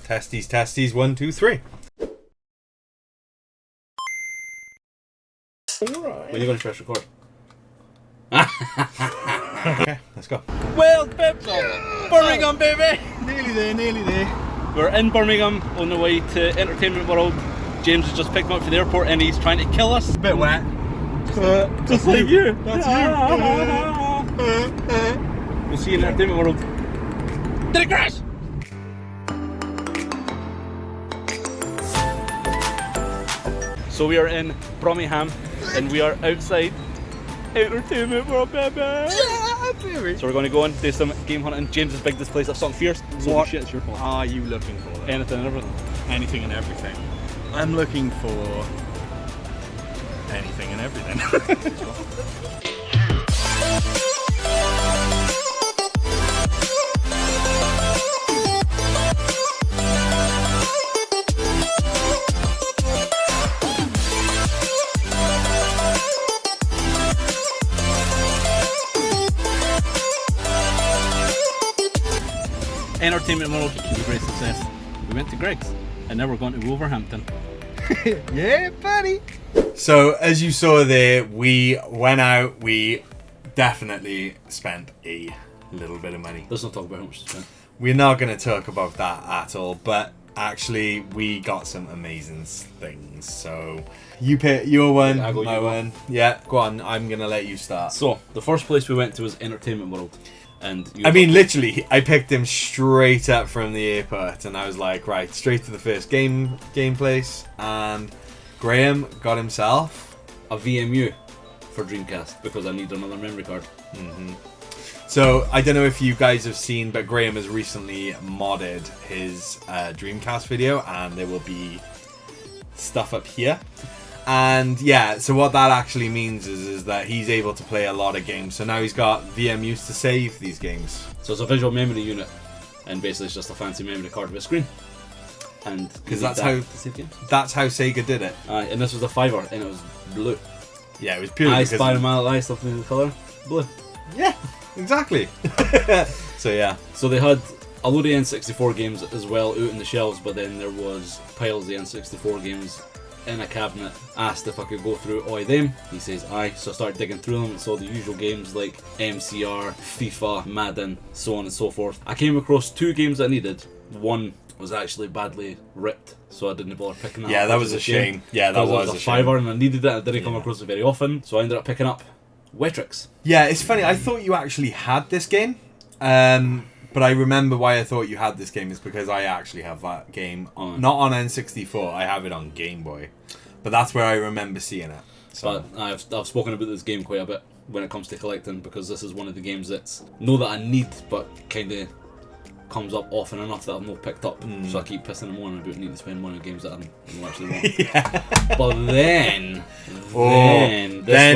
Testes, testes, 1, 2, 3. Alright. When are you going to press record? Okay, let's go. Well, Birmingham, baby! Nearly there. We're in Birmingham on the way to Entertainment World. Jaymz has just picked me up from the airport and he's trying to kill us. A bit wet. Just like you. That's you. We'll see you in Entertainment World. Did it crash? So we are in Birmingham and we are outside Entertainment World, baby! Yeah, baby! So we're going to go and do some game hunting. Jaymz has bigged this place up something fierce. So What shit, it's your fault. are you looking for then? Anything and everything. Anything and everything. I'm looking for anything and everything. Entertainment World was a great success. We went to Greg's and now we're going to Wolverhampton. Yeah, buddy. So, as you saw there, we went out. We definitely spent a little bit of money. Let's not talk about how much to spend. We're not going to talk about that at all, but actually, we got some amazing things. So, you pick your one, I go, my you go. one. Yeah, go on. I'm going to let you start. So, the first place we went to was Entertainment World. And I mean, literally, I picked him straight up from the airport, and I was like, right, straight to the first game place. And Graeme got himself a VMU for Dreamcast because I need another memory card. So, I don't know if you guys have seen, but Graeme has recently modded his Dreamcast video, and there will be stuff up here. And yeah, so what that actually means is that he's able to play a lot of games. So now he's got VMUs to save these games. So it's a visual memory unit, and basically it's just a fancy memory card with a screen. And Because that's how Sega did it. and this was a $5, and it was blue. Yeah, it was purely I because spied a mile eye, something in the colour blue. Yeah, exactly. So yeah. So they had a load of N64 games as well out in the shelves, but then there was piles of N64 games in a cabinet. Asked if I could go through all of them. He says aye, so I started digging through them and saw the usual games like MCR, FIFA, Madden, so on and so forth. I came across 2 games I needed. One was actually badly ripped, so I didn't bother picking that up. Yeah, that was a shame. Yeah, that was a shame. $5 and I needed it. I didn't come across it very often, so I ended up picking up Wetrix. Yeah, it's funny. I thought you actually had this game. But I remember why I thought you had this game is because I actually have that game. Not on N64. I have it on Game Boy. But that's where I remember seeing it. So. But I've spoken about this game quite a bit when it comes to collecting, because this is one of the games that's know that I need, but kind of comes up often enough that I've not picked up. So I keep pissing him on about needing to spend money on games that I don't actually want. Yeah. But then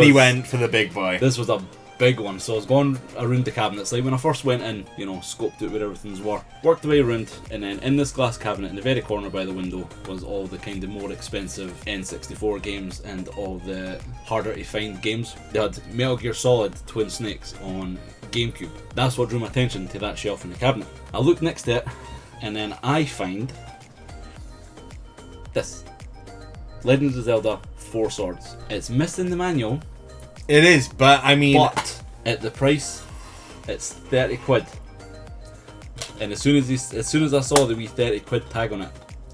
he went for the big boy. This was a big one, so I was going around the cabinets. Like when I first went in, scoped out where everything's worked the way around, and then in this glass cabinet in the very corner by the window was all the kind of more expensive N64 games and all the harder to find games. They had Metal Gear Solid Twin Snakes on GameCube. That's what drew my attention to that shelf in the cabinet. I look next to it, and then I find this Legend of Zelda 4 Swords. It's missing the manual. It is, but I mean... But at the price, it's 30 quid. And as soon as I saw the wee 30 quid tag on it,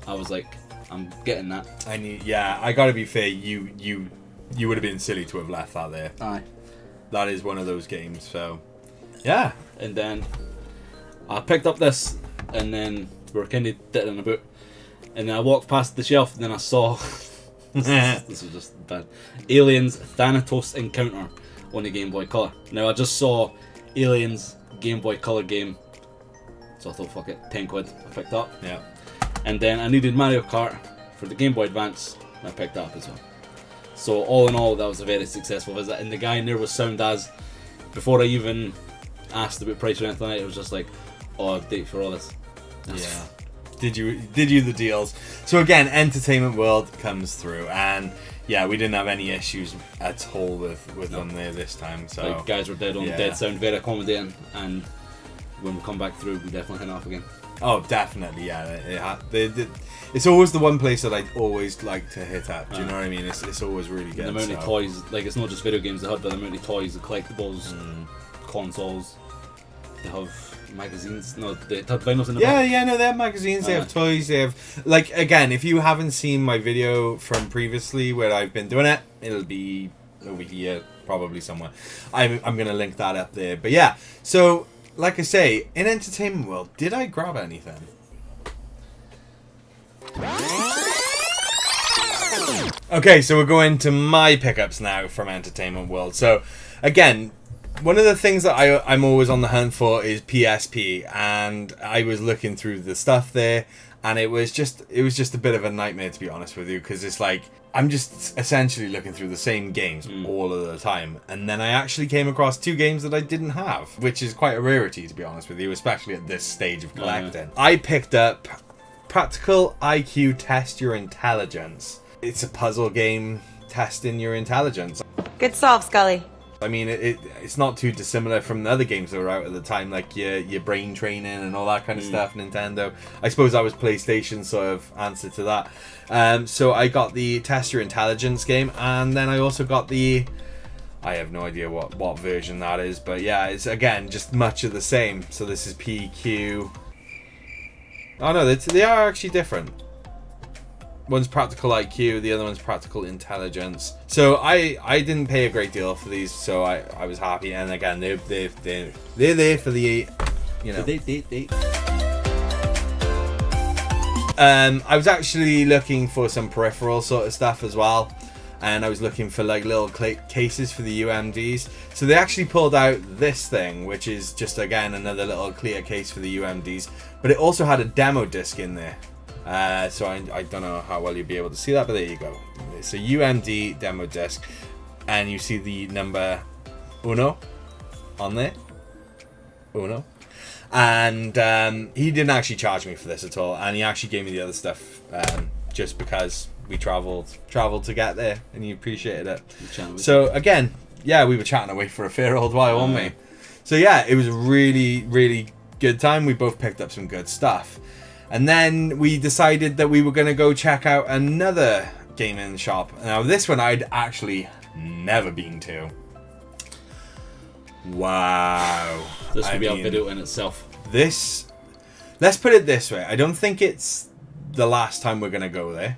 I was like, I'm getting that. I gotta be fair, you would have been silly to have left that there. Aye. That is one of those games, so... Yeah. And then I picked up this, and then we were kind of dittering about. And then I walked past the shelf, and then I saw... this is just bad. Aliens Thanatos Encounter on the Game Boy Color. Now I just saw Aliens Game Boy Color game, so I thought fuck it, 10 quid. I picked up. Yeah. And then I needed Mario Kart for the Game Boy Advance, and I picked that up as well. So all in all, that was a very successful visit. And the guy in there was sound as, before I even asked about price or anything like that, it was just like, oh, I've dated for all this. Yeah. Did you the deals? So again, Entertainment World comes through, and yeah, we didn't have any issues at all with them there this time. So like, guys were dead on, dead sound, very accommodating, and when we come back through, we definitely hit it off again. Oh, definitely, yeah. It's always the one place that I always like to hit up. Do you know what I mean? It's always really good. And the amount of toys, like it's not just video games they have, but the amount of toys, the collectibles, consoles. They have magazines. No, they have vinyls in the back. No, they have magazines. They have toys. They have, like, again, if you haven't seen my video from previously where I've been doing it, it'll be over here probably somewhere. I'm gonna link that up there. But yeah, so like I say, in Entertainment World, did I grab anything? Okay, so we're going to my pickups now from Entertainment World. So, again, one of the things that I'm always on the hunt for is PSP, and I was looking through the stuff there, and it was just a bit of a nightmare, to be honest with you, because it's like I'm just essentially looking through the same games all of the time, and then I actually came across 2 games that I didn't have, which is quite a rarity, to be honest with you, especially at this stage of collecting. I picked up Practical IQ Test Your Intelligence. It's a puzzle game testing your intelligence. Good solve, Scully. I mean, it's not too dissimilar from the other games that were out at the time, like your brain training and all that kind of stuff, Nintendo. I suppose that was PlayStation's sort of answer to that. So I got the Test Your Intelligence game, and then I also got the... I have no idea what version that is, but yeah, it's, again, just much of the same. So this is PQ... Oh no, they are actually different. One's Practical IQ, the other one's Practical Intelligence. So I didn't pay a great deal for these, so I was happy. And again, they're there for the, you know. I was actually looking for some peripheral sort of stuff as well, and I was looking for like little cases for the UMDs. So they actually pulled out this thing, which is just again another little clear case for the UMDs, but it also had a demo disc in there. So I don't know how well you'll be able to see that, but there you go. It's a UMD demo disc, and you see the number uno on there. Uno. And he didn't actually charge me for this at all, and he actually gave me the other stuff just because we travelled to get there, and he appreciated it. So again, yeah, we were chatting away for a fair old while, weren't we? So yeah, it was a really, really good time. We both picked up some good stuff. And then we decided that we were going to go check out another gaming shop. Now, this one I'd actually never been to. Wow. This would be a video in itself. This, let's put it this way. I don't think it's the last time we're going to go there.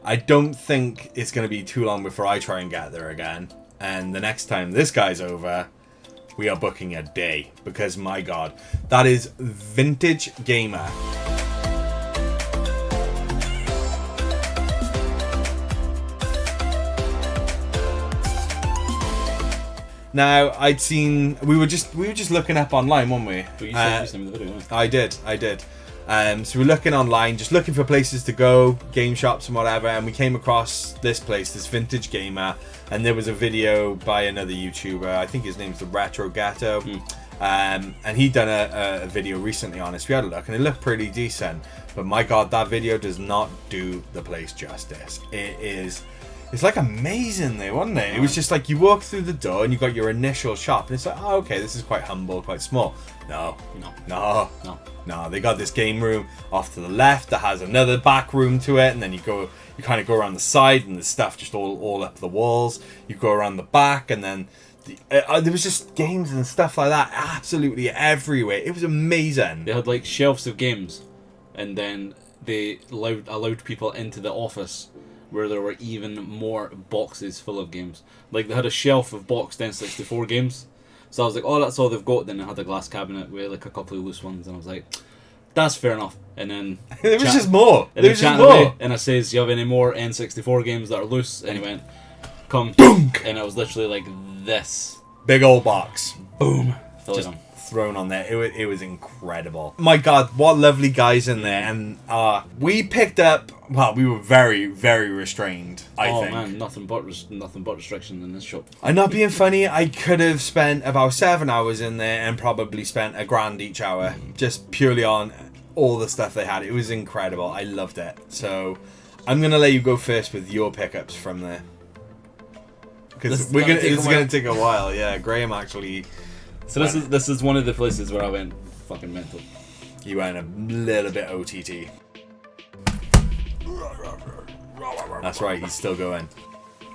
I don't think it's going to be too long before I try and get there again. And the next time this guy's over, we are booking a day. Because, my God, that is Vintage Gamer. Now, I'd seen... We were just looking up online, weren't we? But you said you sent me the video, I did. So we were looking online, just looking for places to go, game shops and whatever, and we came across this place, this Vintage Gamer, and there was a video by another YouTuber, I think his name's the Retro Ghetto, and he'd done a video recently on it, so we had a look, and it looked pretty decent, but my God, that video does not do the place justice. It's like amazing there, wasn't it? It was just like you walk through the door and you got your initial shop, and it's like, oh, okay, this is quite humble, quite small. No. They got this game room off to the left that has another back room to it, and then you kind of go around the side, and there's stuff just all up the walls. You go around the back, and then there was just games and stuff like that absolutely everywhere. It was amazing. They had like shelves of games, and then they allowed people into the office where there were even more boxes full of games. Like, they had a shelf of boxed N64 games. So I was like, oh, that's all they've got. Then I had a glass cabinet with like a couple of loose ones, and I was like, that's fair enough. And then there was just more. And there was just more. And I says, do you have any more N64 games that are loose? And he went, come. Dunk! And it was literally like this. Big old box. Boom. Just thrown on there. It was incredible. My God, what lovely guys in there. And we picked up, well, we were very, very restrained, I think. Oh man, nothing but restrictions in this shop. I'm not being funny. I could have spent about 7 hours in there and probably spent $1,000 each hour just purely on all the stuff they had. It was incredible. I loved it. So I'm going to let you go first with your pickups from there. Because it's going to take a while. Yeah, Graeme actually... So this is one of the places where I went fucking mental. You went a little bit OTT. That's right, he's still going.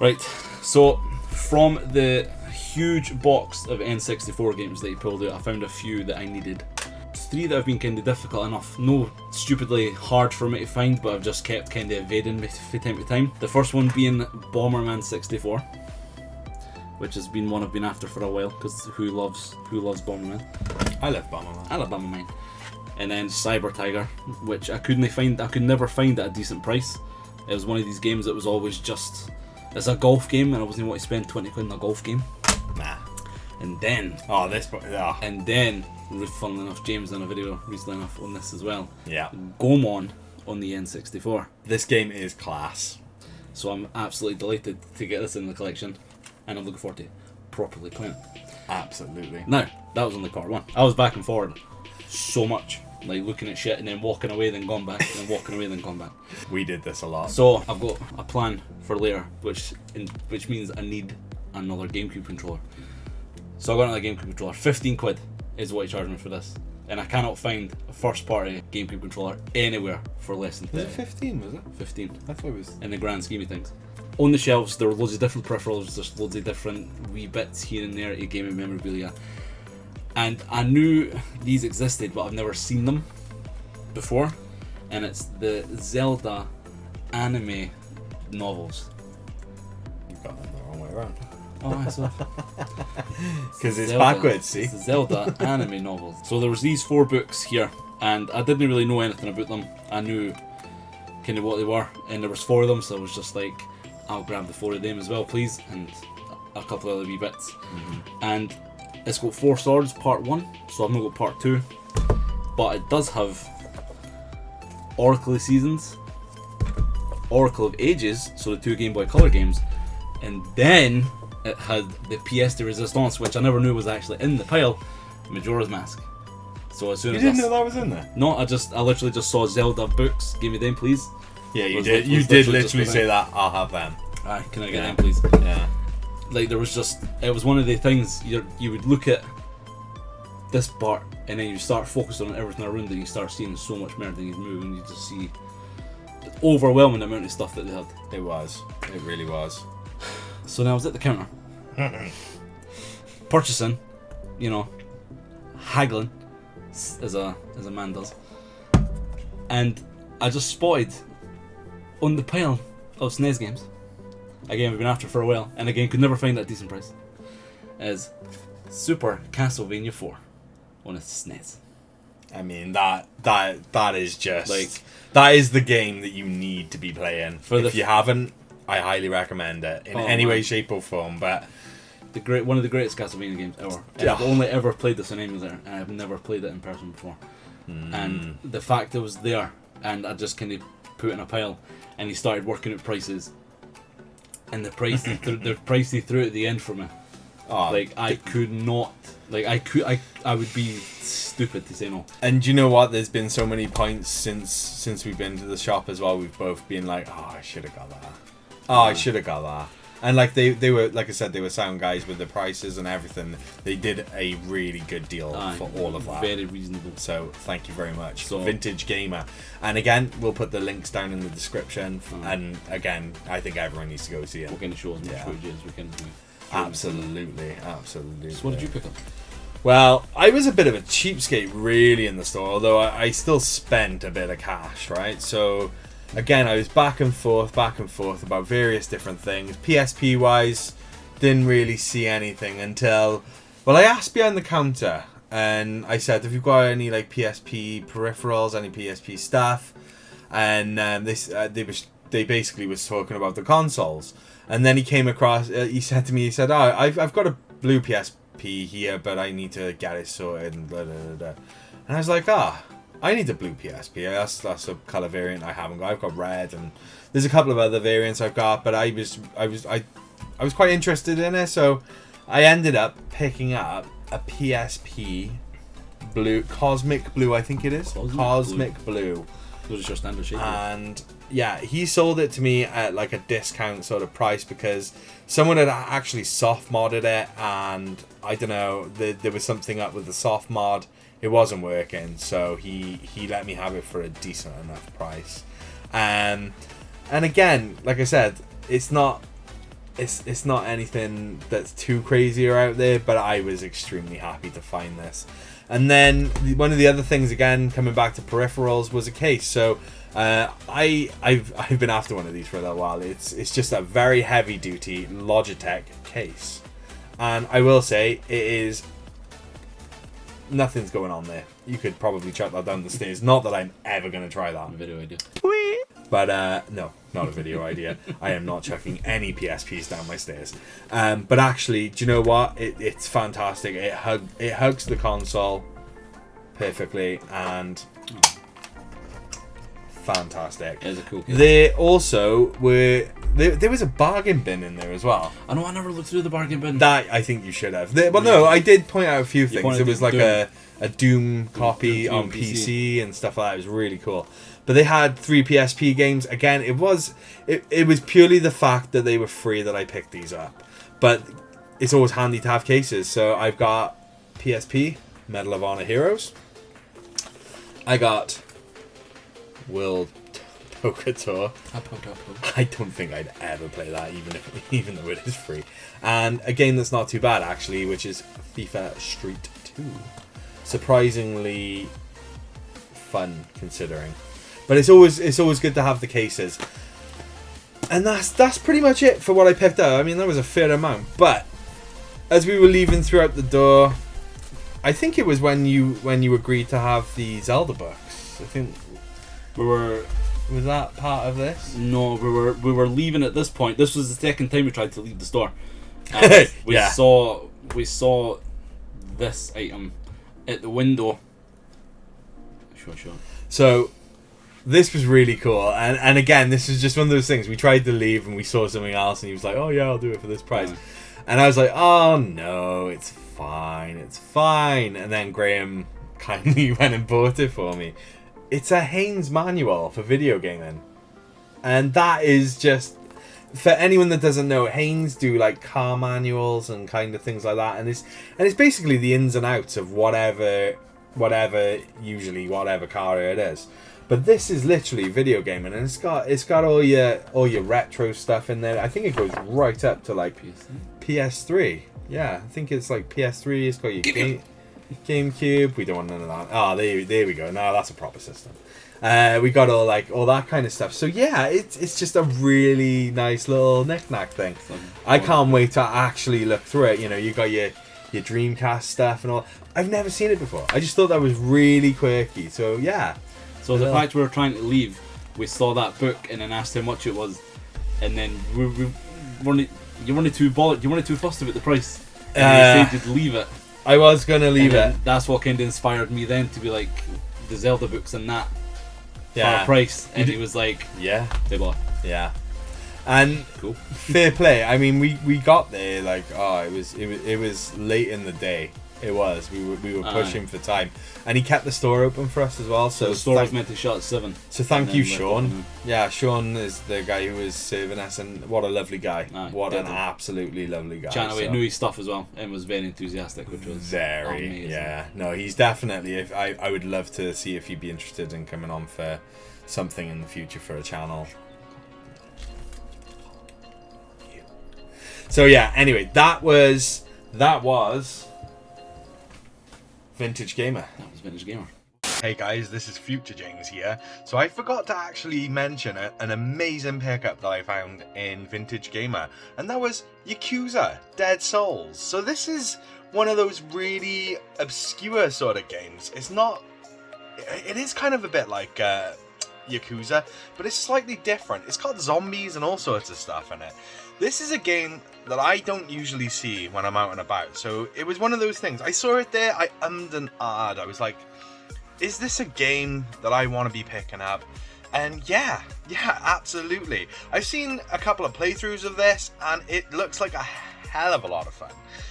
Right, so from the huge box of N64 games that he pulled out, I found a few that I needed. 3 that have been kind of difficult enough, no stupidly hard for me to find, but I've just kept kind of evading me from time to time. The first one being Bomberman 64, which has been one I've been after for a while, because who loves Bomberman? I love Bomberman. I love Bomberman. And then Cyber Tiger, which I could never find at a decent price. It was one of these games that was always just, it's a golf game, and I wasn't want to spend 20 quid on a golf game. Nah. And then, and then, funnily enough, Jaymz done a video recently enough on this as well. Yeah. Gomon on the N64. This game is class. So I'm absolutely delighted to get this in the collection, and I'm looking forward to properly playing it. Absolutely. Now, that was only part 1. I was back and forward so much, like looking at shit and then walking away, then gone back, and then walking away, then gone back. We did this a lot. So I've got a plan for later, which means I need another GameCube controller. So I got another GameCube controller. 15 quid is what he charged me for this, and I cannot find a first party GameCube controller anywhere for less than 30. Was it 15, was it? 15. I thought it was... In the grand scheme of things. On the shelves, there were loads of different peripherals, there's loads of different wee bits here and there of gaming memorabilia. And I knew these existed, but I've never seen them before. And it's the Zelda anime novels. You've got them the wrong way around. Oh, that's all. Because it's Zelda, backwards, see? It's the Zelda anime novels. So there was these 4 books here, and I didn't really know anything about them. I knew kind of what they were, and there was 4 of them, so I was just like, I'll grab the 4 of them as well, please, and a couple of other wee bits. And it's got 4 Swords, part 1, so I've not got part 2, but it does have Oracle of Seasons, Oracle of Ages, so the 2 Game Boy Color games, and then it had the pièce de résistance, which I never knew was actually in the pile, Majora's Mask. So as soon You as didn't know that was in there? No, I literally just saw Zelda books. Give me them, please. Yeah, you Was did. lit- You was did literally literally just say that. I'll have them. Aye, can I get Yeah. them, please? Yeah. Like there was just, it was one of the things you would look at this part and then you start focusing on everything around and you start seeing so much more than you move and you just see the overwhelming amount of stuff that they had. It was. It really was. So then I was at the counter purchasing, haggling as a man does, and I just spotted on the pile of SNES games, again we've been after for a while, and again could never find that decent price, as Super Castlevania 4 on a SNES. I mean that is just Like, that is the game that you need to be playing. For If the- you haven't, I highly recommend it in any way, shape, or form. But One of the greatest Castlevania games ever. And Yeah. I've only ever played this on emulator, and I've never played it in person before. And the fact it was there, and I just kind of put it in a pile, and he started working out prices, and the price the price he threw at the end for me, like I could not, like I would be stupid to say no. And you know what? There's been so many points since we've been to the shop as well. We've both been like, oh, I should have got that. Oh, I should have got that. And like they were, like I said, they were sound guys with the prices and everything. They did a really good deal for all of that. Very reasonable. So thank you very much, So- Vintage Gamer. And again, we'll put the links down in the description. And again, I think everyone needs to go see it. We're going to show as much Yeah. footage as we can do. Absolutely, absolutely. So what did you pick up? Well, I was a bit of a cheapskate really in the store, although I still spent a bit of cash, right? So again, I was back and forth about various different things. PSP wise, didn't really see anything until, well, I asked behind the counter and I said, have you got any like PSP peripherals, any PSP stuff? And they basically was talking about the consoles. And then he came across, he said to me, he said, oh, I've got a blue PSP here, but I need to get it sorted and blah, blah, blah, blah. And I was like, I need a blue PSP. That's a colour variant I haven't got. I've got red, and there's a couple of other variants I've got, but I was quite interested in it, so I ended up picking up a PSP blue, Cosmic Blue, I think it is. Cosmic Blue. Those are your standard shape. And yeah, he sold it to me at like a discount sort of price because someone had actually soft modded it, and I don't know, there was something up with the soft mod it wasn't working, so he let me have it for a decent enough price. And again, like I said, it's not anything that's too crazy or out there, but I was extremely happy to find this. And then one of the other things, again, coming back to peripherals, was a case. So I've been after one of these for a little while. It's just a very heavy duty Logitech case, and I will say it is, nothing's going on there. You could probably chuck that down the stairs. Not that I'm ever going to try that. Video idea. But no, not a video idea. I am not chucking any PSPs down my stairs. But actually, do you know what? It's fantastic. It hugs the console perfectly, and fantastic. It is a cool case. They also were. There was a bargain bin in there as well. I know, I never looked through the bargain bin. That I think you should have. Well, no, I did point out a few things. There was like Doom. a Doom copy Doom on PC. PC and stuff like that. It was really cool. But they had 3 PSP games. Again, it was purely the fact that they were free that I picked these up. But it's always handy to have cases. So I've got PSP, Medal of Honor Heroes. I got World Poker Tour. I don't think I'd ever play that, even though it is free. And a game that's not too bad, actually, which is FIFA Street 2. Surprisingly fun, considering. But it's always good to have the cases. And that's pretty much it for what I picked up. I mean, that was a fair amount. But as we were leaving throughout the door, I think it was when you agreed to have the Zelda books. I think was that part of this? No, we were leaving at this point. This was the second time we tried to leave the store. We Yeah. saw this item at the window. Sure. So this was really cool, and again, this is just one of those things. We tried to leave and we saw something else, and he was like, "Oh yeah, I'll do it for this price," and I was like, "Oh no, it's fine." And then Graeme kindly went and bought it for me. It's a Haynes manual for video gaming, and that is just, for anyone that doesn't know, Haynes do like car manuals and kind of things like that, and it's basically the ins and outs of whatever car it is. But this is literally video gaming, and it's got all your retro stuff in there. I think it goes right up to like PS3. Yeah, I think it's like PS3. It's got your GameCube. We don't want none of that. Oh, there we go. Now that's a proper system. We got all that kind of stuff. So yeah, it's just a really nice little knick-knack thing. I can't wait to actually look through it. You know, you got your Dreamcast stuff and all. I've never seen it before. I just thought that was really quirky. So yeah. So the fact we were trying to leave, we saw that book and then asked how much it was, and then you weren't too bothered. You weren't too fussed about the price. And you said you'd leave it. I was gonna leave it. That's what kind of inspired me then to be like, the Zelda books and that for a price, and he was like, yeah, they bought. Yeah. And cool. Fair play. I mean, we got there like, it was late in the day. It was. We were pushing for time, and he kept the store open for us as well. So the store was meant to shut at 7. So thank you, Sean. Yeah, Sean is the guy who was serving us, and what a lovely guy. What an absolutely lovely guy. Chatting away, knew his stuff as well, and was very enthusiastic, which was very amazing. Yeah. No, he's definitely. If I would love to see if he'd be interested in coming on for something in the future for a channel. So yeah. Anyway, that was. Vintage Gamer. That was Vintage Gamer. Hey guys, this is Future James here. So I forgot to actually mention an amazing pickup that I found in Vintage Gamer, and that was Yakuza Dead Souls. So this is one of those really obscure sort of games. It is kind of a bit like Yakuza, but it's slightly different. It's got zombies and all sorts of stuff in it. This is a game that I don't usually see when I'm out and about. So it was one of those things. I saw it there, I ummed and ahed. I was like, is this a game that I want to be picking up? And yeah, absolutely. I've seen a couple of playthroughs of this, and it looks like a hell of a lot of fun.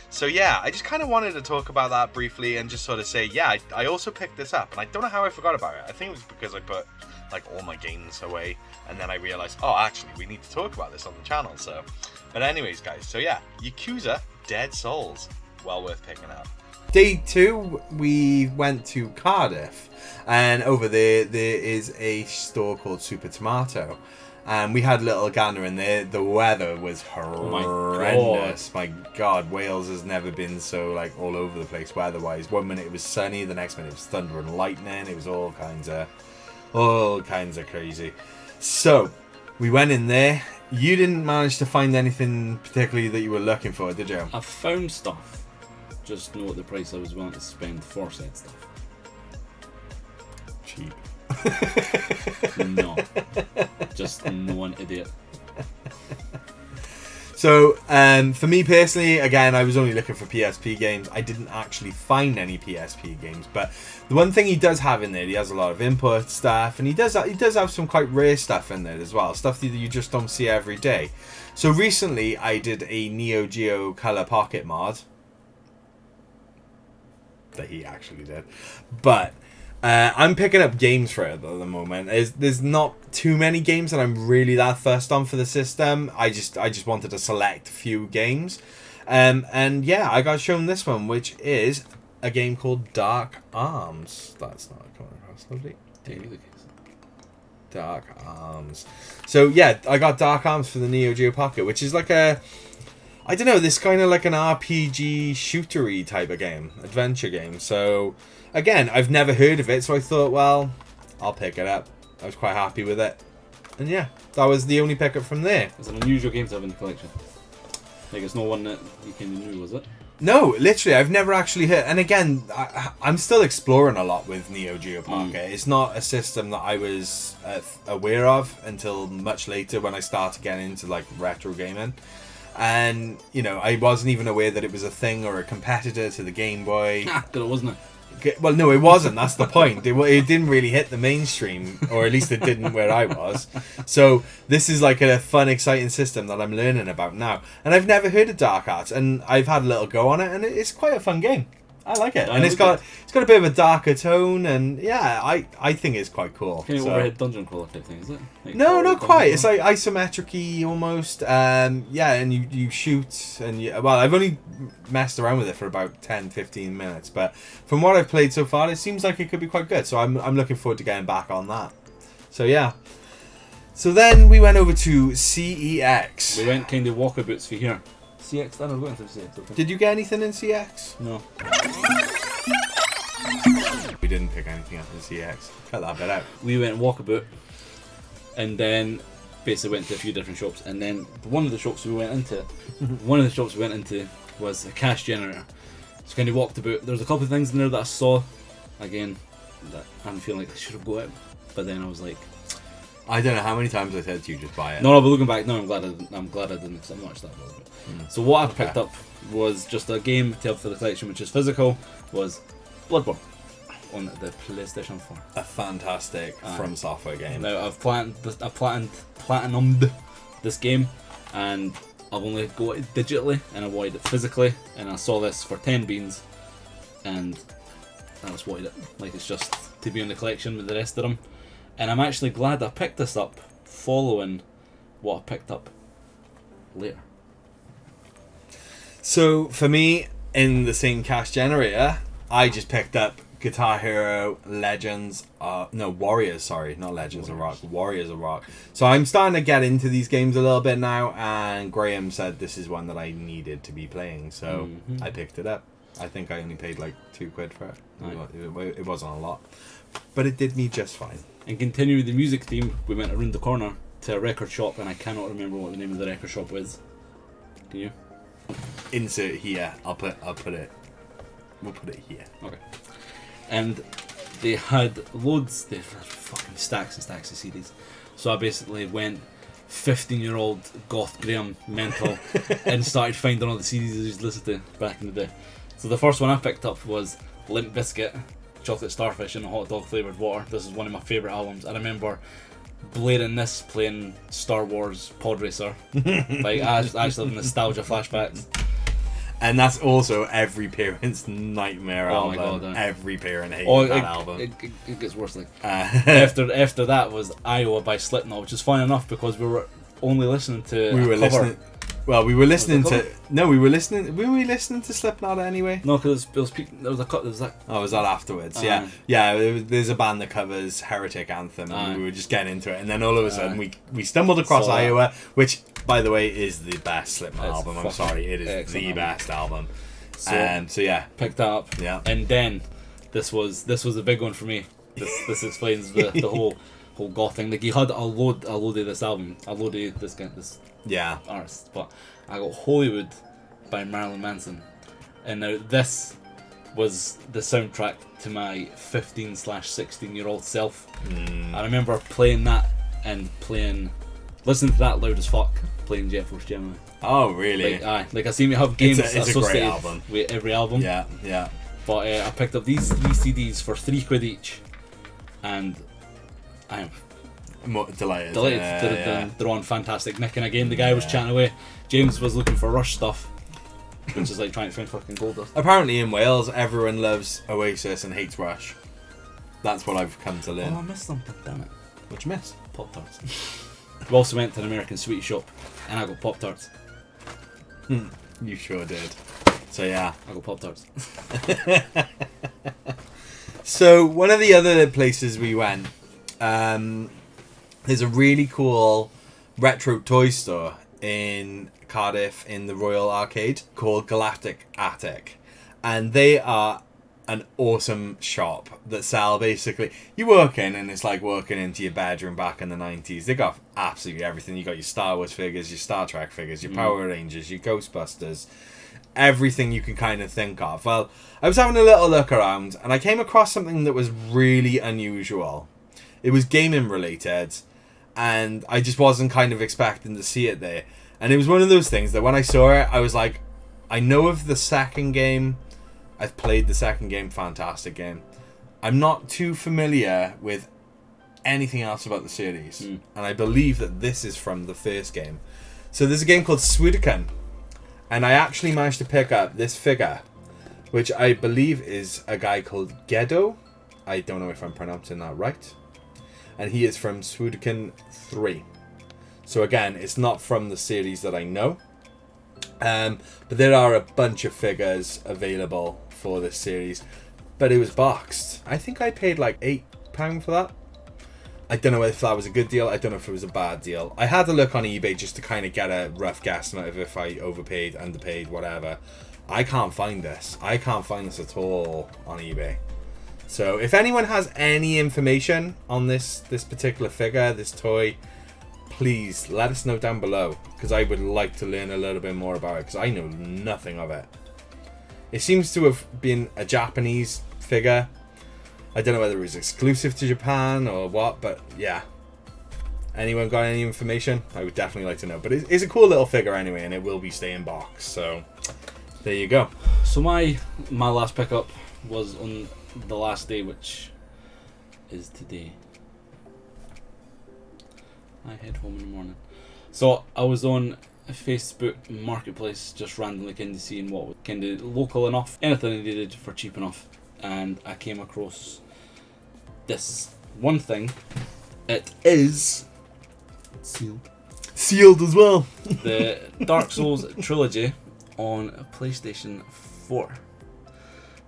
So yeah, I just kind of wanted to talk about that briefly and just sort of say, yeah, I also picked this up, and I don't know how I forgot about it. I think it was because I put like all my games away, and then I realized, oh, actually, we need to talk about this on the channel. So, but anyways, guys, so yeah, Yakuza Dead Souls, well worth picking up. Day 2, we went to Cardiff, and over there is a store called Super Tomato, and we had a little gander in there. The weather was horrendous. My God, Wales has never been so like all over the place weather-wise. One minute it was sunny, the next minute it was thunder and lightning. It was all kinds of crazy. So we went in there. You didn't manage to find anything particularly that you were looking for, did you? I found stuff. Just know what the price I was willing to spend for said stuff. Cheap. No. Just no an idiot. So, for me personally, again, I was only looking for PSP games. I didn't actually find any PSP games, but the one thing he does have in there, he has a lot of input stuff, and he does have some quite rare stuff in there as well, stuff that you just don't see every day. So recently, I did a Neo Geo Color Pocket mod that he actually did, but I'm picking up games for it at the moment. There's not too many games that I'm really that fussed on for the system. I just wanted to select a few games, and yeah, I got shown this one, which is a game called Dark Arms. That's not coming across lovely. Dark Arms. So yeah, I got Dark Arms for the Neo Geo Pocket, which is like a, I don't know, this kind of like an RPG shootery type of game, adventure game. So again, I've never heard of it, so I thought, well, I'll pick it up. I was quite happy with it, and yeah, that was the only pickup from there. It's an unusual game to have in the collection. Like, it's no one that you can knew, was it? No, literally, I've never actually hit. And again, I'm still exploring a lot with Neo Geo Pocket. It's not a system that I was aware of until much later when I started getting into like retro gaming. And you know, I wasn't even aware that it was a thing or a competitor to the Game Boy. But it wasn't it? Well, no, it wasn't. That's the point. It didn't really hit the mainstream, or at least it didn't where I was. So this is like a fun, exciting system that I'm learning about now. And I've never heard of Dark Arts, and I've had a little go on it, and it's quite a fun game. I like it, and it's got a bit of a darker tone, and yeah, I think it's quite cool. Kind of overhead dungeon crawler type thing, is it? Like no, not quite. It's like isometric-y almost. Yeah, and you shoot, and well, I've only messed around with it for about 10-15 minutes, but from what I've played so far, it seems like it could be quite good. So I'm looking forward to getting back on that. So yeah. So then we went over to CEX. We went kind of walkabouts for here. CX, I don't know, CX. Okay. Did you get anything in CX? No. We didn't pick anything up in CX. Cut that bit out. We went walkabout, and then basically went to a few different shops, and then one of the shops we went into was a cash generator. So kind of walked about. There's a couple of things in there that I saw, again, that I'm feeling like I should have got it, but then I was like, I don't know how many times I said to you just buy it. No, but looking back, no, I'm glad I didn't, because I'm not that bothered. So what I picked up was just a game to have for the collection, which is physical, was Bloodborne on the PlayStation 4. A fantastic From Software game. Now I've platinumed this game, and I've only got it digitally, and I wanted it physically, and I saw this for 10 beans, and I just wanted it. Like, it's just to be in the collection with the rest of them. And I'm actually glad I picked this up following what I picked up later. So for me, in the same cash generator, I just picked up Guitar Hero Legends, Warriors, sorry, not Legends of Rock, Warriors of Rock. So I'm starting to get into these games a little bit now, and Graeme said this is one that I needed to be playing, so I picked it up. I think I only paid like £2 for it. It wasn't a lot, but it did me just fine. And continuing with the music theme, we went around the corner to a record shop, and I cannot remember what the name of the record shop was. Can you? Insert here. I'll put it. We'll put it here. Okay. And they had loads. They had fucking stacks and stacks of CDs. So I basically went 15-year-old goth Graeme mental and started finding all the CDs I used to listen to back in the day. So the first one I picked up was Limp Bizkit, Chocolate Starfish and a Hot Dog Flavoured Water. This is one of my favourite albums. I remember blaring this playing Star Wars Pod Racer. Like, I just have nostalgia flashbacks. And that's also every parent's nightmare album. My God, every parent hates that album. It gets worse. Like after that was Iowa by Slipknot, which is fun enough because we were only listening to Well, we were listening Was to... it No, we were listening... Were we listening to Slipknot anyway? No, because there was a cut. There was that. Oh, was that afterwards? Aye. Yeah. Yeah, there's a band that covers Heretic Anthem, and Aye. we were just getting into it, and then all of a sudden we stumbled across Saw that. Iowa, which, by the way, is the best Slipknot It's album. I'm fucking sorry, it is excellent the album. best album. So, So yeah, picked that up. Yeah. And then this was a big one for me. This explains the whole goth thing. Like, he had a load of this album, a load of this yeah. artist, but I got Hollywood by Marilyn Manson, and now this was the soundtrack to my 15/16-year-old self. I remember playing that and listening to that loud as fuck, playing Jet Force Gemini. Oh, really? Like I seem to have games It's a great associated album. with every album. Yeah, yeah. But I picked up these 3 CDs for £3 each, and I am Delighted. delighted. Yeah. They're on fantastic. Nick, and again, the guy was chatting away. James was looking for Rush stuff, which is like trying to find fucking gold dust. Apparently in Wales, everyone loves Oasis and hates Rush. That's what I've come to learn. Oh, I missed something, damn it. What you miss? Pop-Tarts. We also went to an American sweetie shop, and I got Pop-Tarts. You sure did. So yeah. I got Pop-Tarts. So one of the other places we went, there's a really cool retro toy store in Cardiff in the Royal Arcade called Galactic Attic, and they are an awesome shop that sell basically, you walk in and it's like walking into your bedroom back in the 90s. They got absolutely everything. You got your Star Wars figures, your Star Trek figures, your Power Rangers, your Ghostbusters, everything you can kind of think of. Well, I was having a little look around and I came across something that was really unusual. It was gaming related, and I just wasn't kind of expecting to see it there. And it was one of those things that when I saw it, I was like, I know of the second game. I've played the second game, fantastic game. I'm not too familiar with anything else about the series. And I believe that this is from the first game. So there's a game called Sudoku, and I actually managed to pick up this figure, which I believe is a guy called Gedo. I don't know if I'm pronouncing that right. And he is from Sudoku 3. So again, it's not from the series that I know. But there are a bunch of figures available for this series. But it was boxed. I think I paid like £8 for that. I don't know if that was a good deal. I don't know if it was a bad deal. I had to look on eBay just to kind of get a rough guesstimate of if I overpaid, underpaid, whatever. I can't find this. I can't find this at all on eBay. So if anyone has any information on this particular figure, this toy, please let us know down below, because I would like to learn a little bit more about it, because I know nothing of it. It seems to have been a Japanese figure. I don't know whether it was exclusive to Japan or what, but yeah. Anyone got any information? I would definitely like to know. But it's a cool little figure anyway, and it will be staying boxed. So there you go. So my last pickup was on the last day, which is today. I head home in the morning. So I was on Facebook Marketplace, just randomly kind of seeing what was kind of local enough, anything I needed for cheap enough, and I came across this one thing. It is sealed as well. The Dark Souls trilogy on PlayStation 4.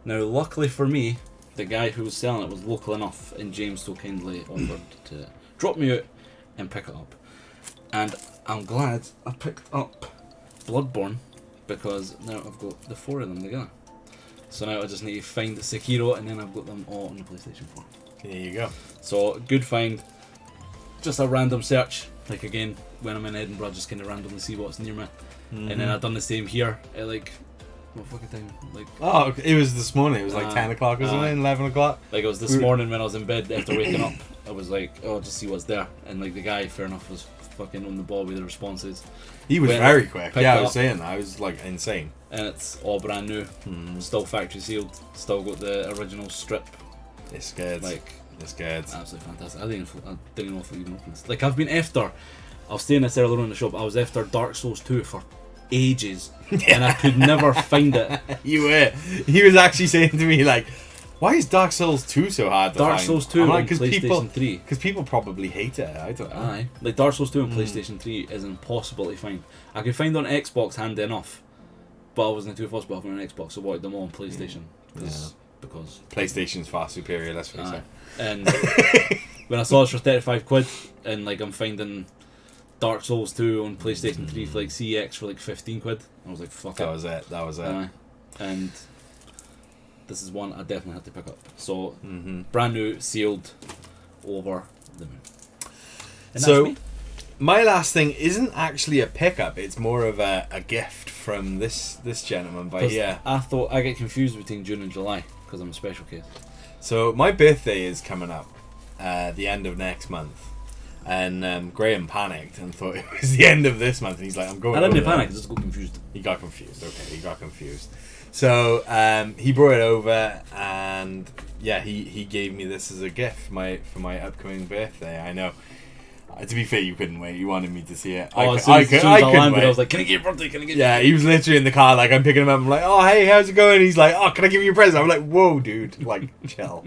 Now, luckily for me, the guy who was selling it was local enough, and Jaymz so kindly offered to drop me out and pick it up. And I'm glad I picked up Bloodborne, because now I've got the 4 of them together. So now I just need to find the Sekiro, and then I've got them all on the PlayStation 4. There you go. So, good find. Just a random search. Like, again, when I'm in Edinburgh, just kind of randomly see what's near me. And then I've done the same here at like, what fucking time? Like, oh, it was this morning. It was like 10 o'clock or something, 11 o'clock. Like, it was this morning when I was in bed after waking up. I was like, oh, I'll just see what's there. And like, the guy, fair enough, was fucking on the ball with the responses. He was Went, very quick. Yeah, I was up, saying that. I was like insane. And it's all brand new. Still factory sealed. Still got the original strip. It's good. Like, it's good. Absolutely fantastic. I didn't know if I even opened this. Like, I've been after, I was saying this earlier on in the shop, I was after Dark Souls 2 for ages. And I could never find it. You were. He was actually saying to me, like, Why is Dark Souls 2 so hard to Dark find? Souls 2 on Because PlayStation 3. Because people probably hate it. I don't know. Aye. Like Dark Souls 2 on PlayStation 3 is impossible to find. I could find on Xbox handy enough, but I wasn't too fussed about having an Xbox, so I wanted them all on PlayStation. Because PlayStation's far superior, let's face it. And when I saw it for 35 quid, and like I'm finding Dark Souls 2 on PlayStation 3 for like CX for like 15 quid, I was like, fuck That was it. And this is one I definitely had to pick up. So, brand new, sealed, over the moon. And So, that's me. my last thing isn't actually a pickup. It's more of a gift from this gentleman by 'Cause here. I thought I get confused between June and July because I'm a special case. So my birthday is coming up, the end of next month, and Graeme panicked and thought it was the end of this month, and he's like, "I'm going." I didn't over there." panic, I just got confused. He got confused. Okay, he got confused. So he brought it over, and yeah, he gave me this as a gift for my upcoming birthday. I know. To be fair, you couldn't wait. You wanted me to see it. As soon as I landed, wait. I was like, "Can I get your birthday? Can I get?" Yeah, he was literally in the car, like, I'm picking him up. I'm like, "Oh, hey, how's it going?" He's like, "Oh, can I give you a present?" I'm like, "Whoa, dude, like, chill,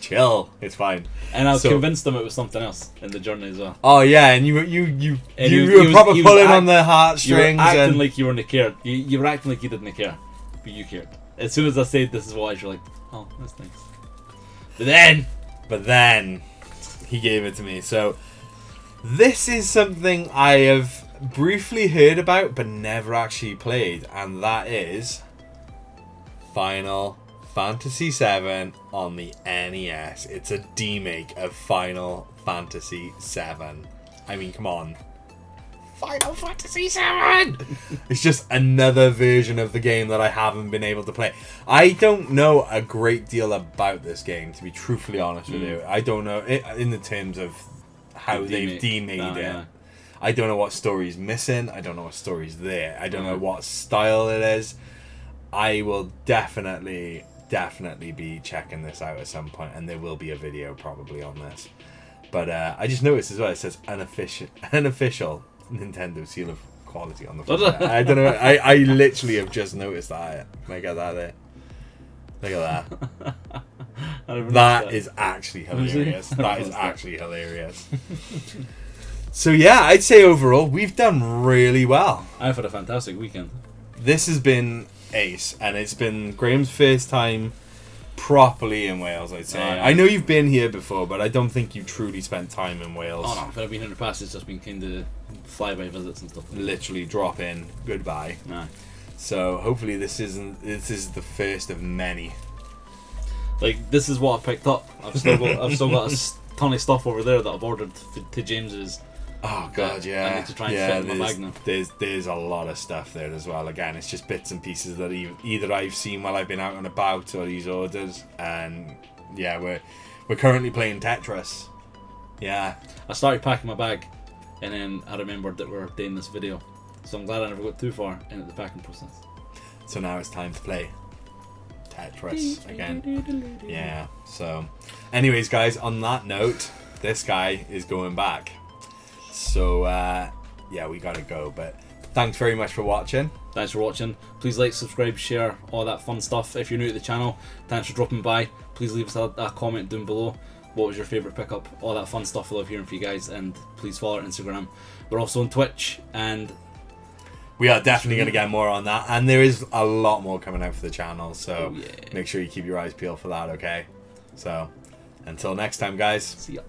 chill. It's fine." And I was So- convinced him it was something else in the journey as well. Oh yeah, and you And were he proper was pulling act- on the You were heartstrings. acting And like you weren't cared. You were acting like you didn't care, but you cared. As soon as I said this is what you're like, "Oh, that's nice." but then he gave it to me. So this is something I have briefly heard about but never actually played, and that is Final Fantasy VII on the NES. It's a demake of Final Fantasy VII. I mean, come on. Final Fantasy VII! It's just another version of the game that I haven't been able to play. I don't know a great deal about this game, to be truthfully honest with you. I don't know it, in the terms of how they've demade it. Yeah. I don't know what story's missing. I don't know what story's there. I don't know what style it is. I will definitely be checking this out at some point, and there will be a video probably on this. But I just noticed as well, it says unofficial Nintendo seal of quality on the front. I don't know. I literally have just noticed that. Look at that there. Look at that. That is actually hilarious. That is actually hilarious. So yeah, I'd say overall we've done really well. I've had a fantastic weekend. This has been ace, and it's been Graham's first time properly in Wales, I'd say. Oh, yeah. I know you've been here before, but I don't think you truly spent time in Wales. Oh no, but I've been in the past. It's just been kind of flyby visits and stuff. Literally drop in, goodbye. Nah. So hopefully this is the first of many. Like, this is what I picked up. I've still got a ton of stuff over there that I've ordered to James's. Oh god, yeah. I need to try and fit in my bag now. There's a lot of stuff there as well. Again, it's just bits and pieces that either I've seen while I've been out and about, or he's ordered. And yeah, we're currently playing Tetris. Yeah. I started packing my bag, and then I remembered that we're doing this video. So I'm glad I never got too far into the packing process. So now it's time to play Tetris again. Yeah. So, anyways, guys, on that note, this guy is going back. So, yeah, we gotta go. But thanks very much for watching. Thanks for watching. Please like, subscribe, share, all that fun stuff. If you're new to the channel, thanks for dropping by. Please leave us a comment down below. What was your favourite pickup? All that fun stuff. I love hearing from you guys. And please follow our Instagram. We're also on Twitch, and We are definitely going to get more on that. And there is a lot more coming out for the channel. So make sure you keep your eyes peeled for that, okay? So, until next time, guys. see ya.